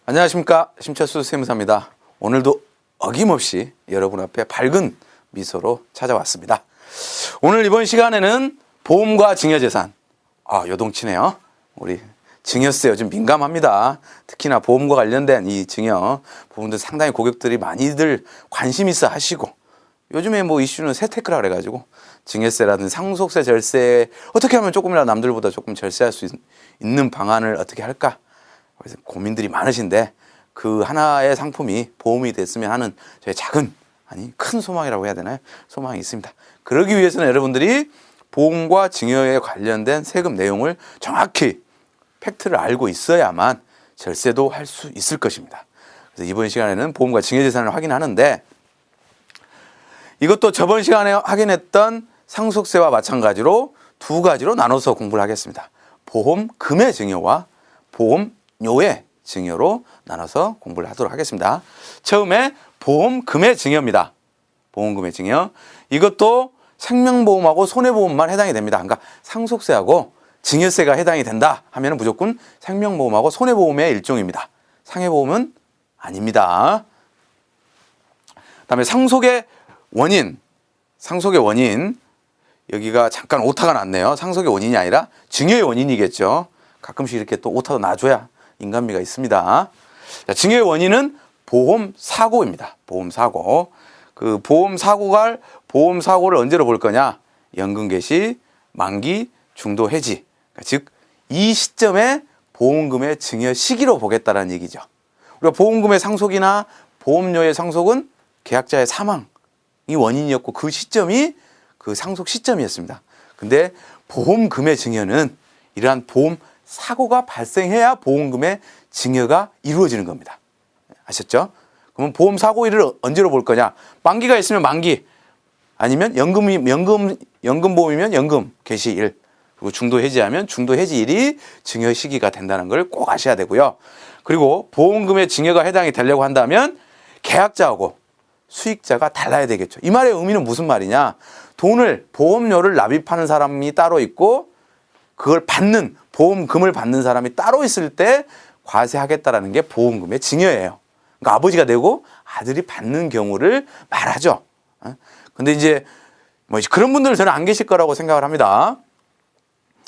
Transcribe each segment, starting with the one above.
안녕하십니까, 심철수 세무사입니다. 오늘도 어김없이 여러분 앞에 밝은 미소로 찾아왔습니다. 오늘 이번 시간에는 보험과 증여재산, 요동치네요. 우리 증여세 요즘 민감합니다. 특히나 보험과 관련된 이 증여 부분들 상당히 고객들이 많이들 관심 있어 하시고, 요즘에 뭐 이슈는 세테크라 그래가지고 증여세라든지 상속세, 절세 어떻게 하면 조금이라도 남들보다 조금 절세할 수 있는 방안을 어떻게 할까, 그래서 고민들이 많으신데 그 하나의 상품이 보험이 됐으면 하는 저의 작은, 아니 큰 소망이라고 해야 되나요? 소망이 있습니다. 그러기 위해서는 여러분들이 보험과 증여에 관련된 세금 내용을 정확히 팩트를 알고 있어야만 절세도 할 수 있을 것입니다. 그래서 이번 시간에는 보험과 증여재산을 확인하는데, 이것도 저번 시간에 확인했던 상속세와 마찬가지로 두 가지로 나눠서 공부를 하겠습니다. 보험금의 증여와 보험료의 증여로 나눠서 공부를 하도록 하겠습니다. 처음에 보험금의 증여입니다. 보험금의 증여. 이것도 생명보험하고 손해보험만 해당이 됩니다. 그러니까 상속세하고 증여세가 해당이 된다 하면 무조건 생명보험하고 손해보험의 일종입니다. 상해보험은 아닙니다. 그다음에 상속의 원인, 여기가 잠깐 오타가 났네요. 상속의 원인이 아니라 증여의 원인이겠죠. 가끔씩 이렇게 또 오타도 놔줘야 인간미가 있습니다. 자, 증여의 원인은 보험사고입니다. 보험사고. 그 보험사고를 언제로 볼 거냐? 연금 개시, 만기, 중도 해지. 그러니까 즉, 이 시점에 보험금의 증여 시기로 보겠다는 얘기죠. 우리가 보험금의 상속이나 보험료의 상속은 계약자의 사망이 원인이었고, 그 시점이 그 상속 시점이었습니다. 근데 보험금의 증여는 이러한 보험 사고가 발생해야 보험금의 증여가 이루어지는 겁니다. 아셨죠? 그러면 보험 사고일을 언제로 볼 거냐? 만기가 있으면 만기, 아니면 연금보험이면 연금 개시일, 그리고 중도 해지하면 중도 해지일이 증여 시기가 된다는 걸 꼭 아셔야 되고요. 그리고 보험금의 증여가 해당이 되려고 한다면 계약자하고 수익자가 달라야 되겠죠. 이 말의 의미는 무슨 말이냐? 보험료를 납입하는 사람이 따로 있고, 그걸 받는, 보험금을 받는 사람이 따로 있을 때 과세하겠다라는 게 보험금의 증여예요. 그러니까 아버지가 내고 아들이 받는 경우를 말하죠. 근데 이제 뭐 그런 분들은 저는 안 계실 거라고 생각을 합니다.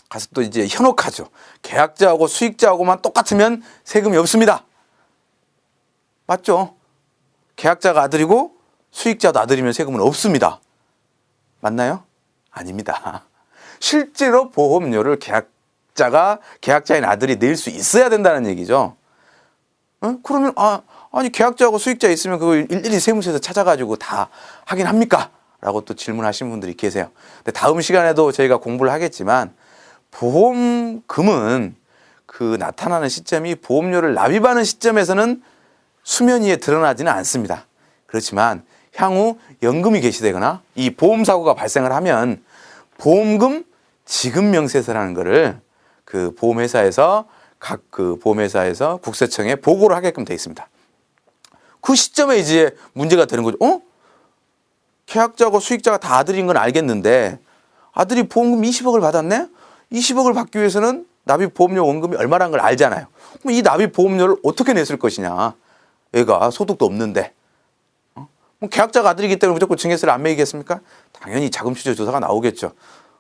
가서 또 이제 현혹하죠. 계약자하고 수익자하고만 똑같으면 세금이 없습니다. 맞죠? 계약자가 아들이고 수익자도 아들이면 세금은 없습니다. 맞나요? 아닙니다. 실제로 보험료를 계약자인 아들이 낼 수 있어야 된다는 얘기죠. 그러면 아니 계약자하고 수익자 있으면 그걸 일일이 세무서에서 찾아가지고 다 하긴 합니까? 라고 또 질문하시는 분들이 계세요. 근데 다음 시간에도 저희가 공부를 하겠지만, 보험금은 그 나타나는 시점이 보험료를 납입하는 시점에서는 수면 위에 드러나지는 않습니다. 그렇지만 향후 연금이 개시되거나 이 보험사고가 발생을 하면 보험금 지급명세서라는 거를 그 보험회사에서 각 그 보험회사에서 국세청에 보고를 하게끔 되어 있습니다. 그 시점에 이제 문제가 되는 거죠. 계약자고 수익자가 다 아들인 건 알겠는데 아들이 보험금 20억을 받았네? 20억을 받기 위해서는 납입 보험료 원금이 얼마라는 걸 알잖아요. 그럼 이 납입 보험료를 어떻게 냈을 것이냐? 얘가 소득도 없는데. 계약자가 아들이기 때문에 무조건 증여세를 안 매기겠습니까? 당연히 자금추적 조사가 나오겠죠.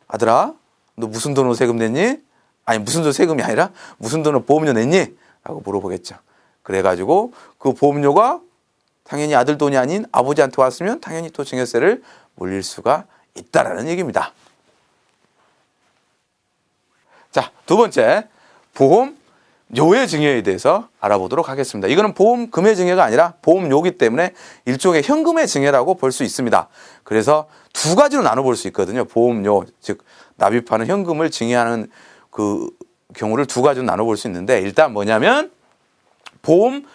아들아, 너 무슨 돈으로 세금 냈니? 아니, 무슨 돈 세금이 아니라 무슨 돈으로 보험료 냈니? 라고 물어보겠죠. 그래가지고 그 보험료가 당연히 아들 돈이 아닌 아버지한테 왔으면 당연히 또 증여세를 물릴 수가 있다라는 얘기입니다. 자, 두 번째, 보험료의 증여에 대해서 알아보도록 하겠습니다. 이거는 보험금의 증여가 아니라 보험료이기 때문에 일종의 현금의 증여라고 볼 수 있습니다. 그래서 두 가지로 나눠볼 수 있거든요. 보험료, 즉 납입하는 현금을 증여하는 그 경우를 두 가지로 나눠볼 수 있는데, 일단 뭐냐면 보험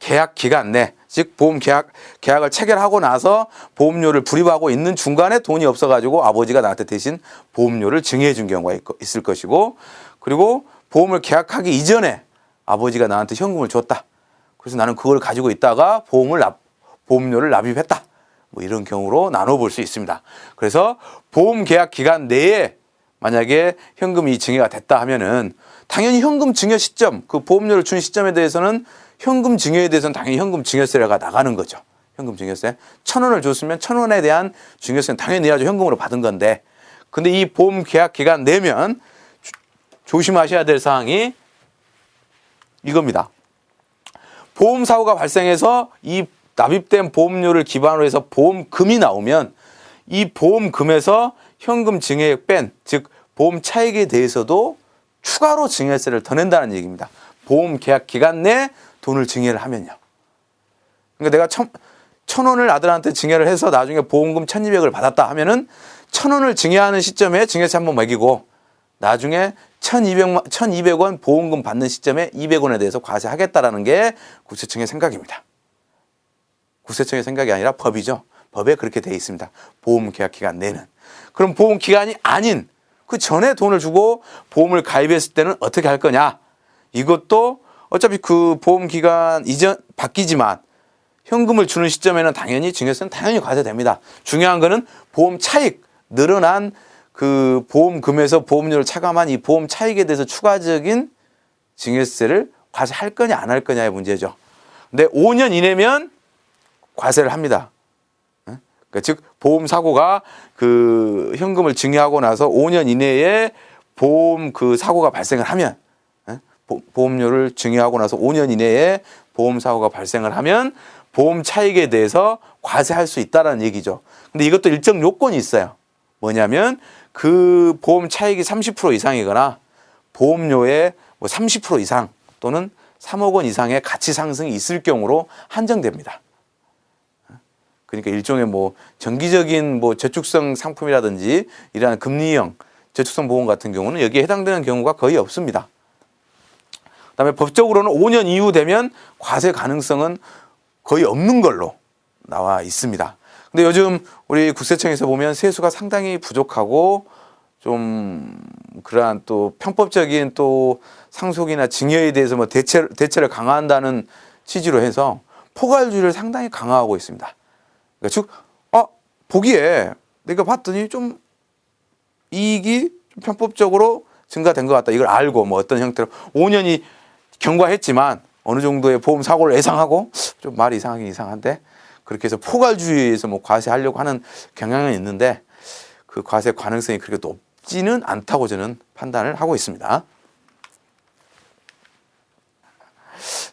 계약 기간 내, 즉 보험 계약을 체결하고 나서 보험료를 불입하고 있는 중간에 돈이 없어가지고 아버지가 나한테 대신 보험료를 증여해 준 경우가 있을 것이고, 그리고 보험을 계약하기 이전에 아버지가 나한테 현금을 줬다. 그래서 나는 그걸 가지고 있다가 보험료를 납입했다. 뭐 이런 경우로 나눠볼 수 있습니다. 그래서 보험 계약 기간 내에 만약에 현금이 증여가 됐다 하면은 당연히 현금 증여 시점, 그 보험료를 준 시점에 대해서는 현금 증여에 대해서는 당연히 현금 증여세가 나가는 거죠. 현금 증여세. 1,000원을 줬으면 1,000원에 대한 증여세는 당연히 내야죠. 현금으로 받은 건데. 근데 이 보험 계약 기간 내면 조심하셔야 될 사항이 이겁니다. 보험 사고가 발생해서 이 납입된 보험료를 기반으로 해서 보험금이 나오면 이 보험금에서 현금 증여액 뺀, 즉 보험 차익에 대해서도 추가로 증여세를 더 낸다는 얘기입니다. 보험 계약 기간 내 돈을 증여를 하면요. 그러니까 내가 1,000원을 아들한테 증여를 해서 나중에 보험금 1,200을 받았다 하면은 1,000원을 증여하는 시점에 증여세 한번 매기고 나중에 1,200원 보험금 받는 시점에 200원에 대해서 과세하겠다라는 게 국세청의 생각입니다. 국세청의 생각이 아니라 법이죠. 법에 그렇게 돼 있습니다. 보험 계약 기간 내는. 그럼 보험 기간이 아닌 그 전에 돈을 주고 보험을 가입했을 때는 어떻게 할 거냐? 이것도 어차피 그 보험 기간 이전 바뀌지만 현금을 주는 시점에는 당연히 증여세는 당연히 과세됩니다. 중요한 거는 보험 차익, 늘어난 그 보험금에서 보험료를 차감한 이 보험 차익에 대해서 추가적인 증여세를 과세할 거냐 안 할 거냐의 문제죠. 근데 5년 이내면 과세를 합니다. 그러니까 즉 보험 사고가 그 현금을 증여하고 나서 5년 이내에 보험 그 사고가 발생을 하면 보험료를 증여하고 나서 5년 이내에 보험 사고가 발생을 하면 보험 차익에 대해서 과세할 수 있다라는 얘기죠. 근데 이것도 일정 요건이 있어요. 뭐냐면 그 보험 차익이 30% 이상이거나 보험료의 뭐 30% 이상 또는 3억 원 이상의 가치 상승이 있을 경우로 한정됩니다. 그러니까 일종의 뭐 정기적인 뭐 저축성 상품이라든지 이러한 금리형 저축성 보험 같은 경우는 여기에 해당되는 경우가 거의 없습니다. 그다음에 법적으로는 5년 이후 되면 과세 가능성은 거의 없는 걸로 나와 있습니다. 근데 요즘 우리 국세청에서 보면 세수가 상당히 부족하고 좀 그러한 또 편법적인 또 상속이나 증여에 대해서 뭐 대체를 강화한다는 취지로 해서 포괄주의를 상당히 강화하고 있습니다. 그러니까 즉, 보기에 내가 봤더니 좀 이익이 좀 편법적으로 증가된 것 같다. 이걸 알고 뭐 어떤 형태로 5년이 경과했지만 어느 정도의 보험 사고를 예상하고 좀 말이 이상하긴 이상한데 그렇게 해서 포괄주의에서 뭐 과세하려고 하는 경향은 있는데 그 과세 가능성이 그렇게 높지는 않다고 저는 판단을 하고 있습니다.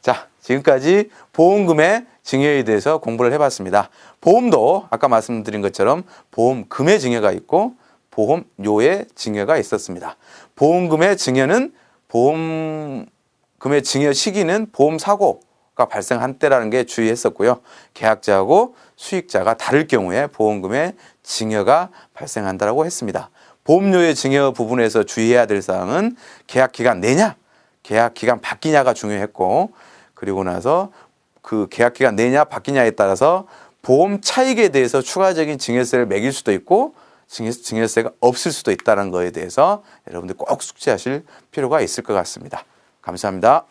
자, 지금까지 보험금의 증여에 대해서 공부를 해봤습니다. 보험도 아까 말씀드린 것처럼 보험금의 증여가 있고 보험료의 증여가 있었습니다. 보험금의 증여는 보험금의 증여 시기는 보험사고가 발생한 때라는 게 주의했었고요. 계약자하고 수익자가 다를 경우에 보험금의 증여가 발생한다고 했습니다. 보험료의 증여 부분에서 주의해야 될 사항은 계약기간 내냐, 계약기간 바뀌냐가 중요했고 그리고 나서 그 계약기간 내냐 바뀌냐에 따라서 보험 차익에 대해서 추가적인 증여세를 매길 수도 있고 증여세가 없을 수도 있다는 거에 대해서 여러분들 꼭 숙지하실 필요가 있을 것 같습니다. 감사합니다.